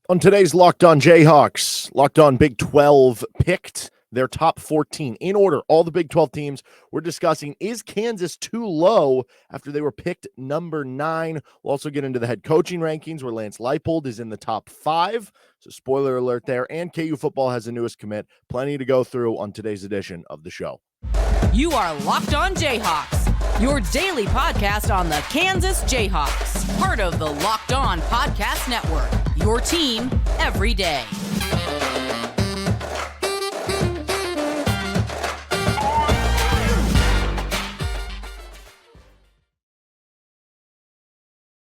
On today's Locked On Jayhawks, Locked On Big 12 picked their top 14 in order. All the Big 12 teams we're discussing. Is Kansas too low after they were picked number 9? We'll also get into the head coaching rankings where Lance Leipold is in the top 5. So spoiler alert there. And KU football has the newest commit. Plenty to go through on today's edition of the show. You are Locked On Jayhawks, your daily podcast on the Kansas Jayhawks, part of the Locked On Podcast Network, your team every day.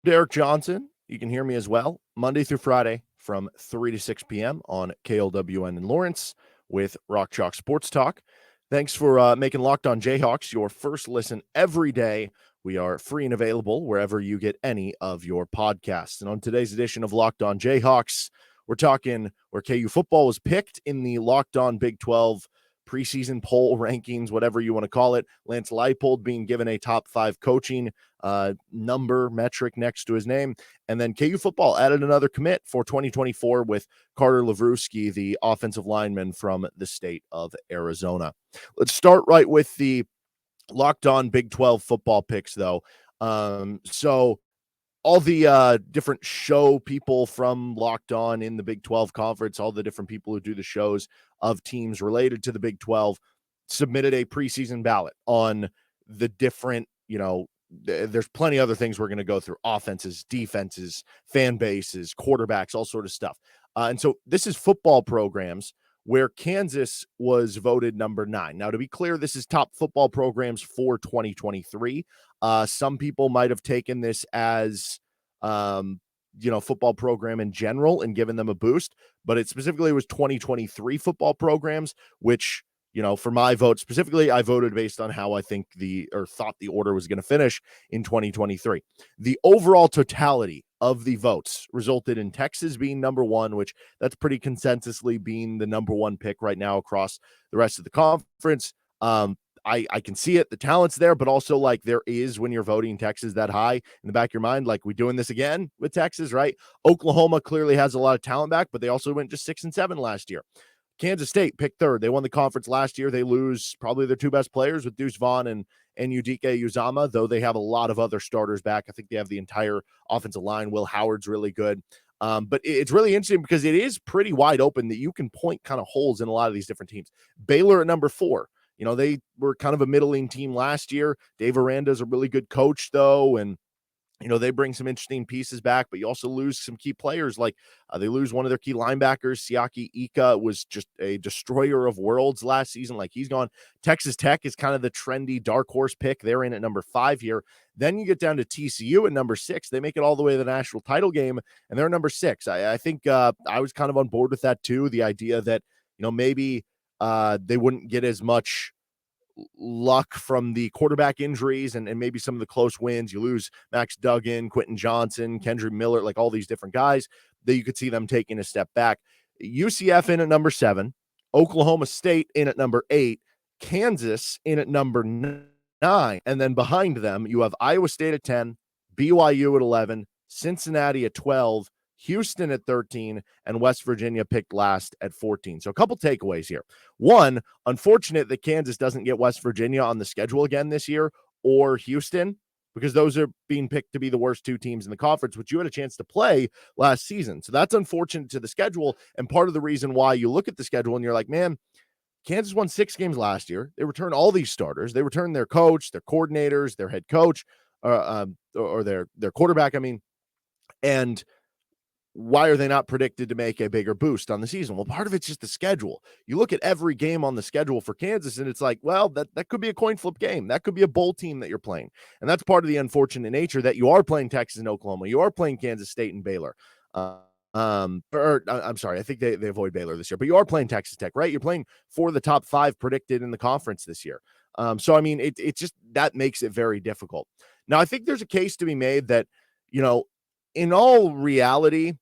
Derek Johnson, you can hear me as well, Monday through Friday from 3 to 6 p.m. on KLWN in Lawrence with Rock Chalk Sports Talk. Thanks for making Locked On Jayhawks your first listen every day. We are free and available wherever you get any of your podcasts. And on today's edition of Locked On Jayhawks, we're talking where KU football was picked in the Locked On Big 12 preseason poll rankings, whatever you want to call it. Lance Leipold being given a top 5 coaching number metric next to his name. And then KU football added another commit for 2024 with Carter Lavrusky, the offensive lineman from the state of Arizona. Let's start right with the Locked On Big 12 football picks, though. So all the different show people from Locked On in the Big 12 conference, all the different people who do the shows of teams related to the Big 12 submitted a preseason ballot on the different, there's plenty of other things we're going to go through: offenses, defenses, fan bases, quarterbacks, all sort of stuff. And so this is football programs where Kansas was voted number 9. Now, to be clear, this is top football programs for 2023. Some people might have taken this as, football program in general and given them a boost, but it specifically was 2023 football programs, which, for my vote specifically, I voted based on how I thought the order was going to finish in 2023. The overall totality of the votes resulted in Texas being number 1, which that's pretty consensusly being the number 1 pick right now across the rest of the conference. I can see it. The talent's there, but also there is, when you're voting Texas that high, in the back of your mind, we doing this again with Texas, right? Oklahoma clearly has a lot of talent back, but they also went just 6-7 last year. Kansas State picked 3rd. They won the conference last year. They lose probably their 2 best players with Deuce Vaughn and Udike Uzama, though they have a lot of other starters back. I think they have the entire offensive line. Will Howard's really good. But it's really interesting because it is pretty wide open that you can point kind of holes in a lot of these different teams. Baylor at number 4. They were kind of a middling team last year. Dave Aranda's a really good coach, though, and they bring some interesting pieces back, but you also lose some key players. They lose one of their key linebackers. Siaki Ika was just a destroyer of worlds last season. He's gone. Texas Tech is kind of the trendy dark horse pick. They're in at number 5 here. Then you get down to TCU at number 6. They make it all the way to the national title game, and they're number 6. I think I was kind of on board with that too. The idea that, maybe they wouldn't get as much luck from the quarterback injuries and maybe some of the close wins. You lose Max Duggan, Quentin Johnson, Kendrick Miller, all these different guys that you could see them taking a step back. UCF in at number 7, Oklahoma State in at number 8, Kansas in at number 9, and then behind them you have Iowa State at 10, BYU at 11, Cincinnati at 12, Houston at 13, and West Virginia picked last at 14. So a couple takeaways here. One, unfortunate that Kansas doesn't get West Virginia on the schedule again this year, or Houston, because those are being picked to be the worst 2 teams in the conference, which you had a chance to play last season. So that's unfortunate to the schedule, and part of the reason why you look at the schedule and you're like, man, Kansas won 6 games last year. They returned all these starters. They returned their coach, their coordinators, their head coach, or their quarterback, and why are they not predicted to make a bigger boost on the season? Well, part of it's just the schedule. You look at every game on the schedule for Kansas, and it's that could be a coin flip game. That could be a bowl team that you're playing. And that's part of the unfortunate nature that you are playing Texas and Oklahoma. You are playing Kansas State and Baylor. I'm sorry. I think they avoid Baylor this year, but you are playing Texas Tech, right? You're playing for the top 5 predicted in the conference this year. It just, that makes it very difficult. Now, I think there's a case to be made that, in all reality,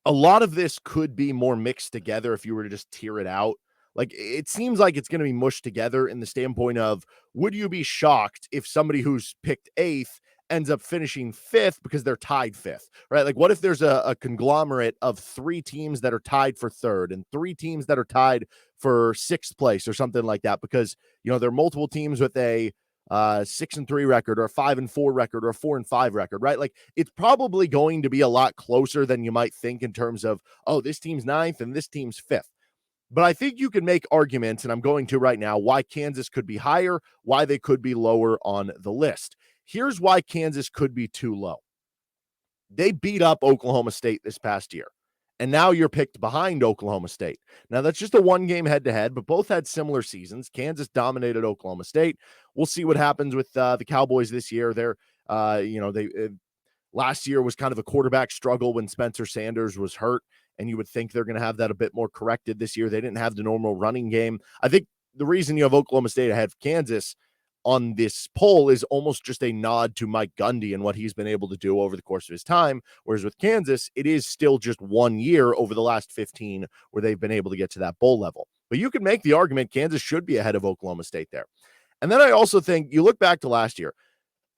a lot of this could be more mixed together if you were to just tear it out. It seems like it's going to be mushed together in the standpoint of, would you be shocked if somebody who's picked 8th ends up finishing fifth because they're tied fifth, right? Like, what if there's a conglomerate of 3 teams that are tied for third and 3 teams that are tied for sixth place or something like that? Because, there are multiple teams with a 6-3 record or a 5-4 record or a 4-5 record, right? Like, it's probably going to be a lot closer than you might think in terms of, oh, this team's ninth and this team's fifth. But I think you can make arguments, and I'm going to right now, why Kansas could be higher, why they could be lower on the list. Here's why Kansas could be too low. They beat up Oklahoma State this past year, and now you're picked behind Oklahoma State. Now, that's just a one-game head-to-head, but both had similar seasons. Kansas dominated Oklahoma State. We'll see what happens with the Cowboys this year. Last year was kind of a quarterback struggle when Spencer Sanders was hurt, and you would think they're going to have that a bit more corrected this year. They didn't have the normal running game. I think the reason you have Oklahoma State ahead of Kansas on this poll is almost just a nod to Mike Gundy and what he's been able to do over the course of his time. Whereas with Kansas, it is still just 1 year over the last 15 where they've been able to get to that bowl level. But you could make the argument Kansas should be ahead of Oklahoma State there. And then I also think you look back to last year.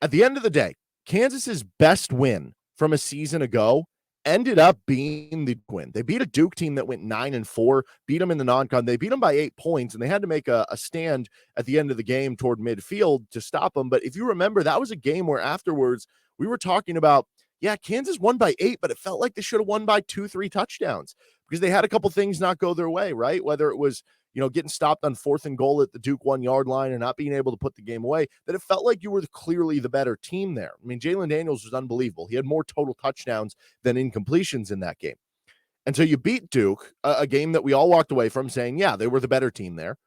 At the end of the day, Kansas's best win from a season ago ended up being the win. They beat a Duke team that went 9-4, beat them in the non-con. They beat them by 8 points, and they had to make a stand at the end of the game toward midfield to stop them. But if you remember, that was a game where afterwards we were talking about, yeah, Kansas won by 8, but it felt like they should have won by 2-3 touchdowns because they had a couple things not go their way, right? Whether it was getting stopped on 4th and goal at the Duke 1-yard line and not being able to put the game away, that it felt like you were clearly the better team there. I mean, Jalen Daniels was unbelievable. He had more total touchdowns than incompletions in that game. And so you beat Duke, a game that we all walked away from saying, yeah, they were the better team there.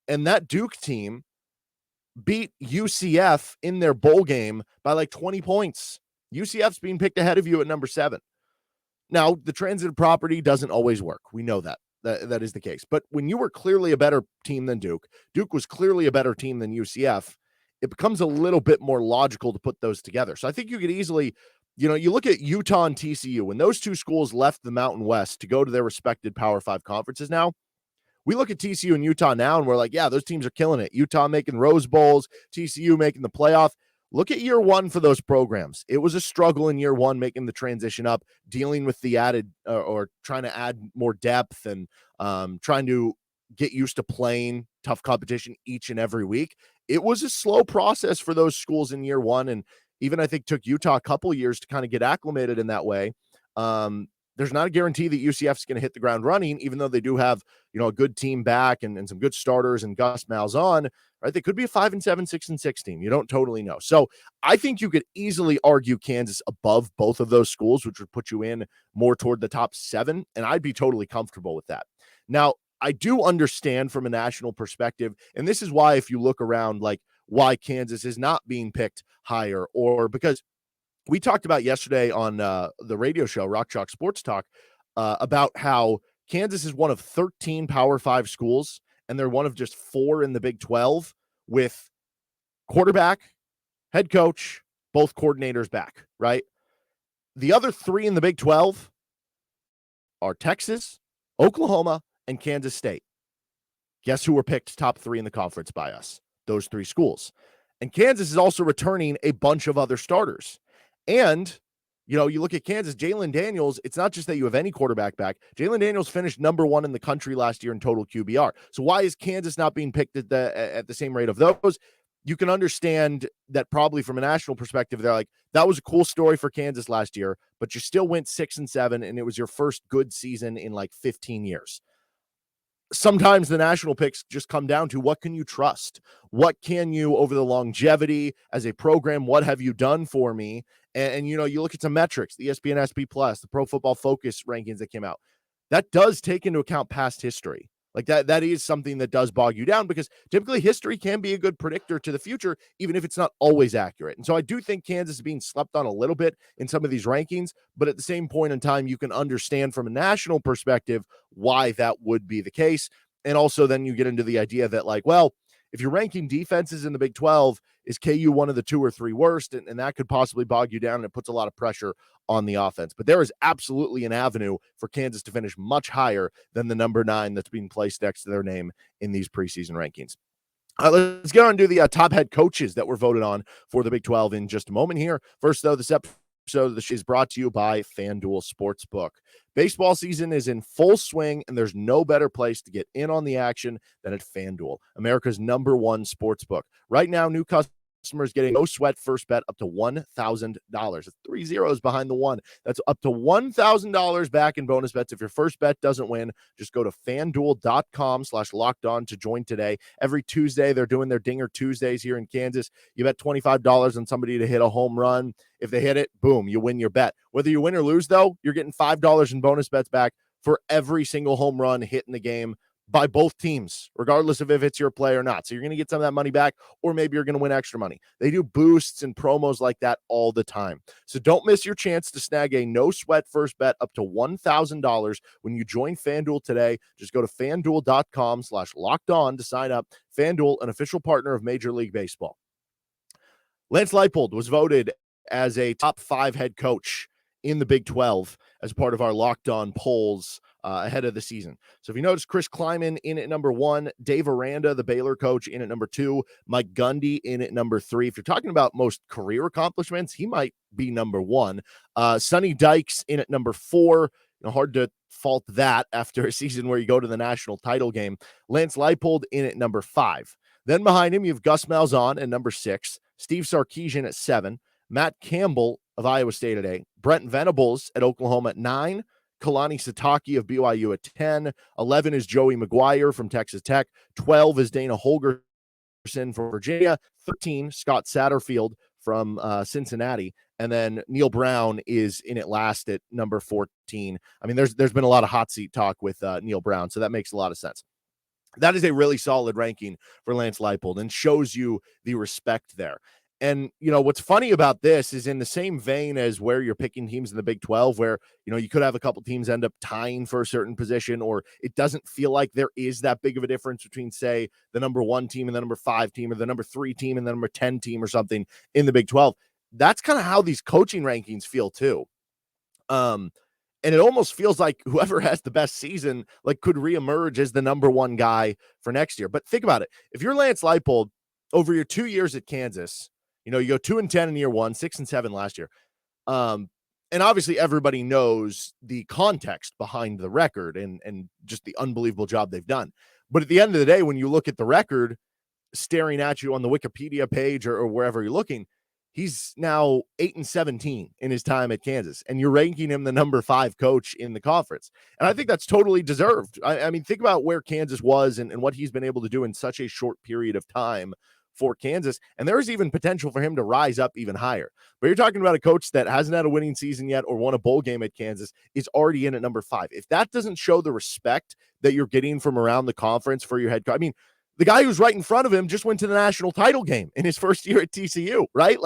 And that Duke team beat UCF in their bowl game by like 20 points. UCF's being picked ahead of you at number 7. Now, the transitive property doesn't always work. We know that. That is the case. But when you were clearly a better team than Duke, Duke was clearly a better team than UCF, it becomes a little bit more logical to put those together. So I think you could easily, you look at Utah and TCU, when those two schools left the Mountain West to go to their respected Power 5 conferences now, we look at TCU and Utah now and we're like, yeah, those teams are killing it. Utah making Rose Bowls, TCU making the playoff. Look at year one for those programs. It was a struggle in year one, making the transition up, dealing with the added or trying to add more depth and trying to get used to playing tough competition each and every week. It was a slow process for those schools in year one. And even I think took Utah a couple years to kind of get acclimated in that way. There's not a guarantee that UCF is going to hit the ground running, even though they do have, a good team back and some good starters and Gus Malzahn, right? They could be a 5-7, 6-6 team. You don't totally know. So I think you could easily argue Kansas above both of those schools, which would put you in more toward the top 7. And I'd be totally comfortable with that. Now, I do understand from a national perspective, and this is why if you look around, like why Kansas is not being picked higher, or because we talked about yesterday on the radio show, Rock Chalk Sports Talk, about how Kansas is one of 13 Power 5 schools, and they're one of just 4 in the Big 12 with quarterback, head coach, both coordinators back, right? The other 3 in the Big 12 are Texas, Oklahoma, and Kansas State. Guess who were picked top 3 in the conference by us? Those 3 schools. And Kansas is also returning a bunch of other starters. And, you look at Kansas, Jalen Daniels, it's not just that you have any quarterback back. Jalen Daniels finished number 1 in the country last year in total QBR. So why is Kansas not being picked at the same rate of those? You can understand that probably from a national perspective, they're like, that was a cool story for Kansas last year, but you still went 6-7, and it was your first good season in like 15 years. Sometimes the national picks just come down to what can you trust? What can you, over the longevity as a program, what have you done for me? And you look at some metrics, the ESPN SP Plus, the Pro Football Focus rankings that came out. That does take into account past history. Like that is something that does bog you down, because typically history can be a good predictor to the future, even if it's not always accurate. And so I do think Kansas is being slept on a little bit in some of these rankings, but at the same point in time, you can understand from a national perspective why that would be the case. And also then you get into the idea that, like, well, if you're ranking defenses in the Big 12, is KU one of the 2 or 3 worst? And that could possibly bog you down, and it puts a lot of pressure on the offense. But there is absolutely an avenue for Kansas to finish much higher than the number 9 that's being placed next to their name in these preseason rankings. Let's get on to the top head coaches that were voted on for the Big 12 in just a moment here. First, though, this episode is brought to you by FanDuel Sportsbook. Baseball season is in full swing, and there's no better place to get in on the action than at FanDuel, America's #1 sportsbook. Right now, new customers getting no sweat first bet up to $1,000. It's 3 zeros behind the one. That's up to $1,000 back in bonus bets. If your first bet doesn't win, just go to FanDuel.com/lockedon to join today. Every Tuesday, they're doing their Dinger Tuesdays here in Kansas. You bet $25 on somebody to hit a home run. If they hit it, boom, you win your bet. Whether you win or lose, though, you're getting $5 in bonus bets back for every single home run hit in the game by both teams, regardless of if it's your play or not. So you're going to get some of that money back, or maybe you're going to win extra money. They do boosts and promos like that all the time. So don't miss your chance to snag a no-sweat first bet up to $1,000 when you join FanDuel today. Just go to FanDuel.com/lockedon to sign up. FanDuel, an official partner of Major League Baseball. Lance Leipold was voted as a top 5 head coach in the Big 12 as part of our Locked On polls ahead of the season. So if you notice, Chris Kleiman in at number 1, Dave Aranda, the Baylor coach, in at number 2, Mike Gundy in at number 3. If you're talking about most career accomplishments, he might be number 1. Sonny Dykes in at number 4. Hard to fault that after a season where you go to the national title game. Lance Leipold in at number 5. Then behind him, you have Gus Malzahn at number 6, Steve Sarkisian at 7, Matt Campbell of Iowa State at 8, Brent Venables at Oklahoma at 9, Kalani Sitake of BYU at 10, 11 is Joey McGuire from Texas Tech, 12 is Dana Holgorsen from Virginia, 13 Scott Satterfield from Cincinnati, and then Neil Brown is in it last at number 14. I mean, there's been a lot of hot seat talk with Neil Brown, so that makes a lot of sense. That is a really solid ranking for Lance Leipold and shows you the respect there. And, what's funny about this is in the same vein as where you're picking teams in the Big 12, where, you could have a couple teams end up tying for a certain position, or it doesn't feel like there is that big of a difference between, say, the number 1 team and the number 5 team, or the number 3 team and the number 10 team or something in the Big 12. That's kind of how these coaching rankings feel too. And it almost feels like whoever has the best season, could reemerge as the number 1 guy for next year. But think about it. If you're Lance Leipold over your 2 years at Kansas, you go 2-10 in year 1, 6-7 last year. And obviously everybody knows the context behind the record and just the unbelievable job they've done. But at the end of the day, when you look at the record staring at you on the Wikipedia page or wherever you're looking, he's now 8-17 in his time at Kansas, and you're ranking him the number 5 coach in the conference. And I think that's totally deserved. I mean, think about where Kansas was and what he's been able to do in such a short period of time for Kansas, and there is even potential for him to rise up even higher. But you're talking about a coach that hasn't had a winning season yet or won a bowl game at Kansas, is already in at number 5. If that doesn't show the respect that you're getting from around the conference for your head coach, I mean, the guy who's right in front of him just went to the national title game in his first year at TCU, right?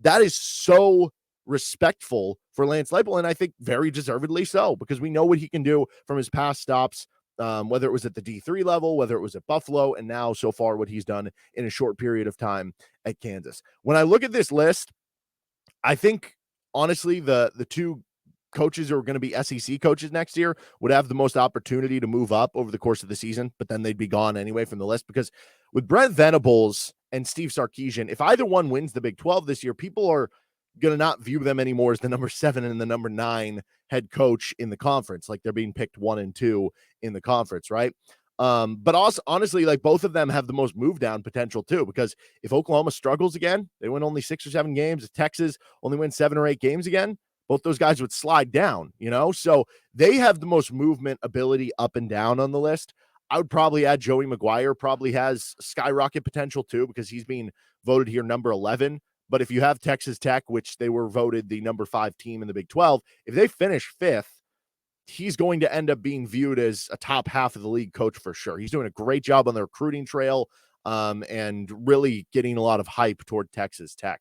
That is so respectful for Lance Leipold, and I think very deservedly so, because we know what he can do from his past stops, whether it was at the D3 level, whether it was at Buffalo, and now so far what he's done in a short period of time at Kansas. When I look at this list, I think, honestly, the 2 coaches who are going to be SEC coaches next year would have the most opportunity to move up over the course of the season, but then they'd be gone anyway from the list, because with Brent Venables and Steve Sarkisian, if either one wins the Big 12 this year, people are going to not view them anymore as the number 7 and the number 9 head coach in the conference. They're being picked 1 and 2 in the conference, right? But also, honestly, both of them have the most move down potential too, because if Oklahoma struggles again, they win only 6 or 7 games. If Texas only wins 7 or 8 games again, both those guys would slide down, So they have the most movement ability up and down on the list. I would probably add Joey McGuire, probably has skyrocket potential too, because he's being voted here number 11. But if you have Texas Tech, which they were voted the number 5 team in the Big 12, if they finish 5th, he's going to end up being viewed as a top half of the league coach for sure. He's doing a great job on the recruiting trail and really getting a lot of hype toward Texas Tech.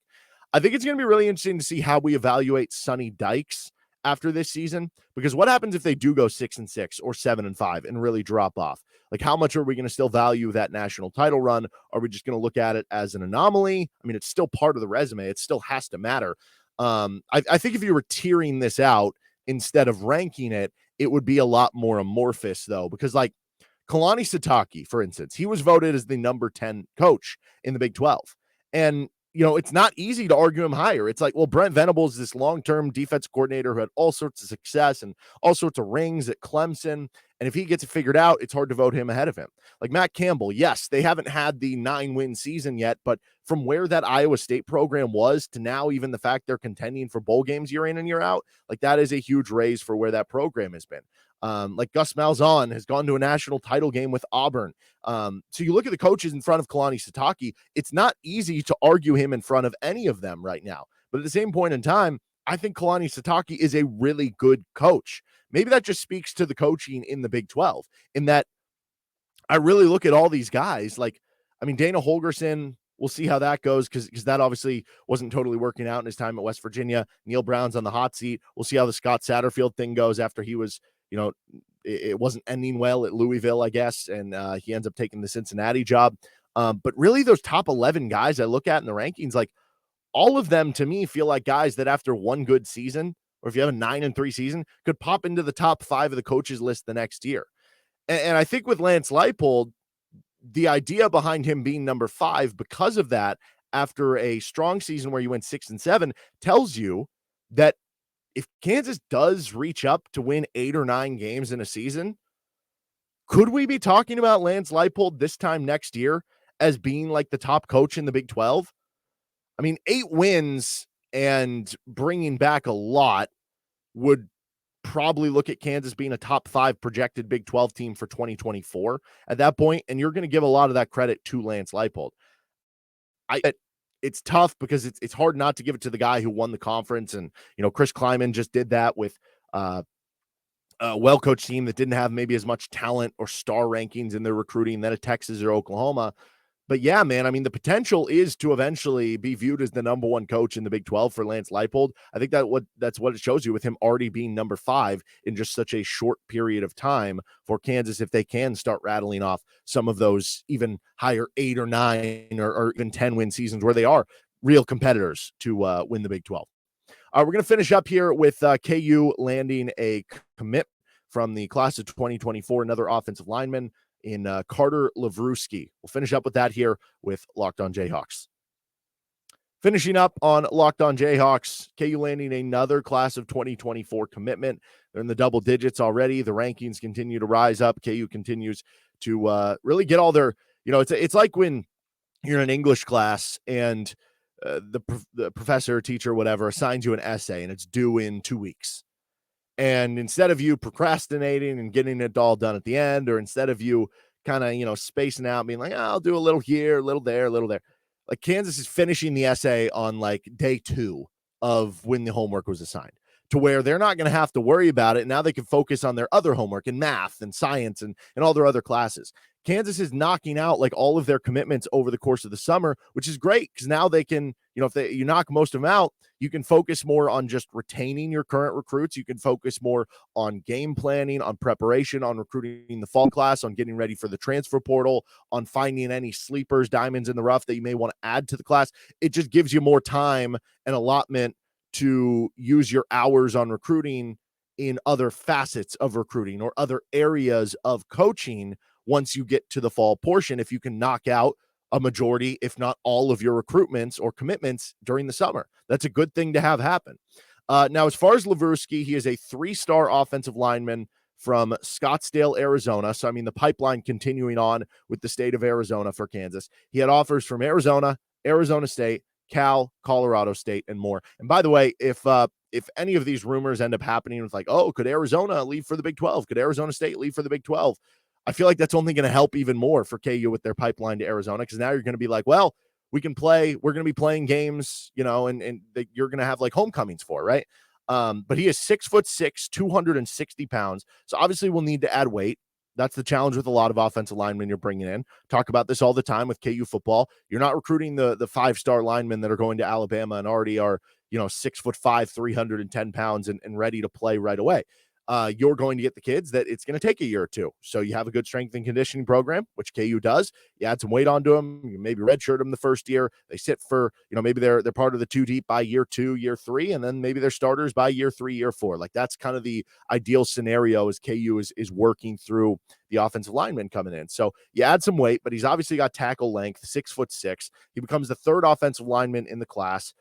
I think it's going to be really interesting to see how we evaluate Sonny Dykes after this season, because what happens if they do go 6-6 or 7-5 and really drop off? How much are we going to still value that national title run? Are we just going to look at it as an anomaly? I mean, it's still part of the resume. It still has to matter. I think if you were tiering this out instead of ranking it, it would be a lot more amorphous though, because Kalani Sitake, for instance, he was voted as the number 10 coach in the Big 12. And, it's not easy to argue him higher. It's like, well, Brent Venables is this long-term defense coordinator who had all sorts of success and all sorts of rings at Clemson. And if he gets it figured out, it's hard to vote him ahead of him. Like Matt Campbell, yes, they haven't had the 9-win season yet, but from where that Iowa State program was to now, even the fact they're contending for bowl games year in and year out, like that is a huge raise for where that program has been. Like Gus Malzahn has gone to a national title game with Auburn. So you look at the coaches in front of Kalani Sitake, it's not easy to argue him in front of any of them right now. But at the same point in time, I think Kalani Sitake is a really good coach. Maybe that just speaks to the coaching in the Big 12 in that I really look at all these guys. Like, Dana Holgorsen, we'll see how that goes because that obviously wasn't totally working out in his time at West Virginia. Neil Brown's on the hot seat. We'll see how the Scott Satterfield thing goes after he was, it wasn't ending well at Louisville, I guess, and he ends up taking the Cincinnati job. But really those top 11 guys I look at in the rankings, like all of them to me feel like guys that after one good season, or if you have a 9-3 season, could pop into the top 5 of the coaches list the next year. And I think with Lance Leipold, the idea behind him being number 5 because of that, after a strong season where you went 6-7, tells you that if Kansas does reach up to win 8 or 9 games in a season, could we be talking about Lance Leipold this time next year as being like the top coach in the Big 12? 8 wins and bringing back a lot would probably look at Kansas being a top 5 projected Big 12 team for 2024 at that point, and you're going to give a lot of that credit to Lance Leipold. It's tough because it's hard not to give it to the guy who won the conference. And, Chris Kleiman just did that with a well-coached team that didn't have maybe as much talent or star rankings in their recruiting than a Texas or Oklahoma. But yeah, man, the potential is to eventually be viewed as the number 1 coach in the Big 12 for Lance Leipold. I think that's what it shows you with him already being number 5 in just such a short period of time for Kansas, if they can start rattling off some of those even higher 8 or 9 or even 10 win seasons where they are real competitors to win the Big 12. We're going to finish up here with KU landing a commit from the class of 2024, another offensive lineman in Carter Lavrusky. We'll finish up with that here with Locked On Jayhawks. Finishing up on Locked On Jayhawks, KU landing another class of 2024 commitment. They're in the double digits already. The rankings continue to rise up. KU continues to really get all their, it's like when you're in an English class and the professor, teacher, whatever, assigns you an essay and it's due in 2 weeks. And instead of you procrastinating and getting it all done at the end, or instead of you kind of, spacing out, being like, I'll do a little here, a little there, a little there. Like Kansas is finishing the essay on like day 2 of when the homework was assigned, to where they're not going to have to worry about it. Now they can focus on their other homework in math and science and all their other classes. Kansas is knocking out like all of their commitments over the course of the summer, which is great because now they can, if you knock most of them out, you can focus more on just retaining your current recruits. You can focus more on game planning, on preparation, on recruiting the fall class, on getting ready for the transfer portal, on finding any sleepers, diamonds in the rough that you may want to add to the class. It just gives you more time and allotment to use your hours on recruiting in other facets of recruiting or other areas of coaching. Once you get to the fall portion, if you can knock out a majority, if not all of your recruitments or commitments during the summer, that's a good thing to have happen. Now, as far as Lavrusky, he is a 3-star offensive lineman from Scottsdale, Arizona. So, the pipeline continuing on with the state of Arizona for Kansas. He had offers from Arizona, Arizona State, Cal, Colorado State, and more. And by the way, if any of these rumors end up happening with like, oh, could Arizona leave for the Big 12? Could Arizona State leave for the Big 12? I feel like that's only going to help even more for KU with their pipeline to Arizona, because now you're going to be like, well, we're going to be playing games, and that you're going to have like homecomings for, right? But he is 6'6", 260 pounds. So obviously we'll need to add weight. That's the challenge with a lot of offensive linemen you're bringing in. Talk about this all the time with KU football. You're not recruiting the 5-star linemen that are going to Alabama and already are, 6'5", 310 pounds and ready to play right away. you're going to get the kids that it's going to take a year or two. So you have a good strength and conditioning program, which KU does. You add some weight onto them. You maybe redshirt them the first year. They sit for, maybe they're part of the 2 deep by year 2, year 3, and then maybe they're starters by year 3, year 4. Like that's kind of the ideal scenario as KU is working through the offensive lineman coming in. So you add some weight, but he's obviously got tackle length, 6'6". He becomes the 3rd offensive lineman in the class,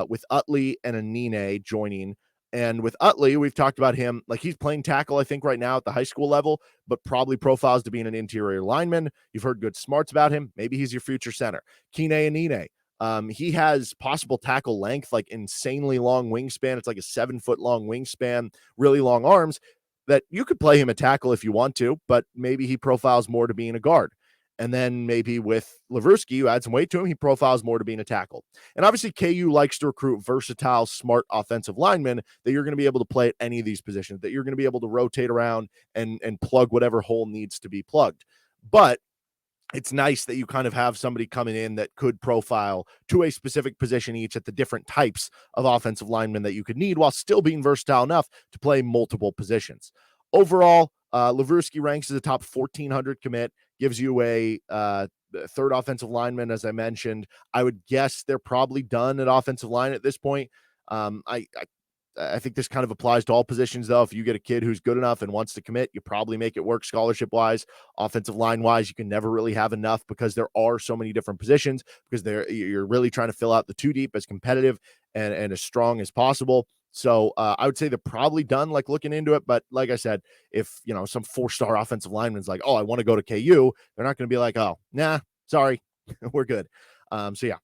with Utley and Anine joining. And with Utley, we've talked about him, like he's playing tackle, I think, right now at the high school level, but probably profiles to being an interior lineman. You've heard good smarts about him. Maybe he's your future center. Kine Anine, he has possible tackle length, like insanely long wingspan. It's like a 7-foot long wingspan, really long arms that you could play him a tackle if you want to, but maybe he profiles more to being a guard. And then maybe with Lavrusky, you add some weight to him, he profiles more to being a tackle. And obviously, KU likes to recruit versatile, smart offensive linemen that you're going to be able to play at any of these positions, that you're going to be able to rotate around and plug whatever hole needs to be plugged. But it's nice that you kind of have somebody coming in that could profile to a specific position each at the different types of offensive linemen that you could need while still being versatile enough to play multiple positions. Overall, Lavrusky ranks as a top 1,400 commit, gives you a 3rd offensive lineman, as I mentioned. I would guess they're probably done at offensive line at this point. I think this kind of applies to all positions, though. If you get a kid who's good enough and wants to commit, you probably make it work scholarship-wise. Offensive line-wise, you can never really have enough because there are so many different positions, because you're really trying to fill out the 2 deep as competitive and as strong as possible. So I would say they're probably done, like looking into it. But like I said, if some 4-star offensive lineman's like, oh, I want to go to KU, they're not going to be like, oh, nah, sorry, we're good. So yeah.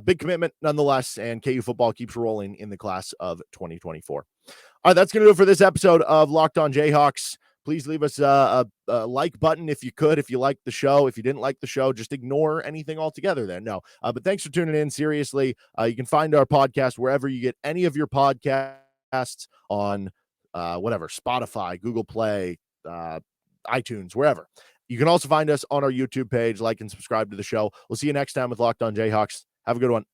Big commitment nonetheless, and KU football keeps rolling in the class of 2024. All right, that's going to do it for this episode of Locked On Jayhawks. Please leave us a like button if you could, if you liked the show. If you didn't like the show, just ignore anything altogether then. No, but thanks for tuning in. Seriously, you can find our podcast wherever you get any of your podcasts on whatever, Spotify, Google Play, iTunes, wherever. You can also find us on our YouTube page. Like and subscribe to the show. We'll see you next time with Locked On Jayhawks. Have a good one.